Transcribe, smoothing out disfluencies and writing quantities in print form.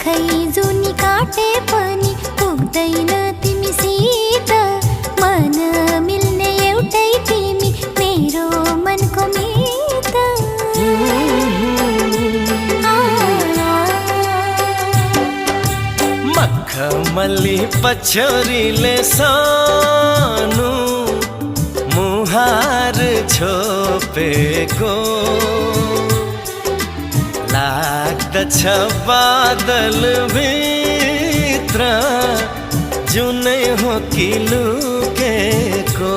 खै जुनी काटे पनि पुग्दैन तिमीसित। मन मिल्ने एउटै तिमी मेरो मनको मित। मखमली पछौरीले सानो मुहार छोपेको लाग्दछ बादल भित्र जुनै हो कि लुकेको।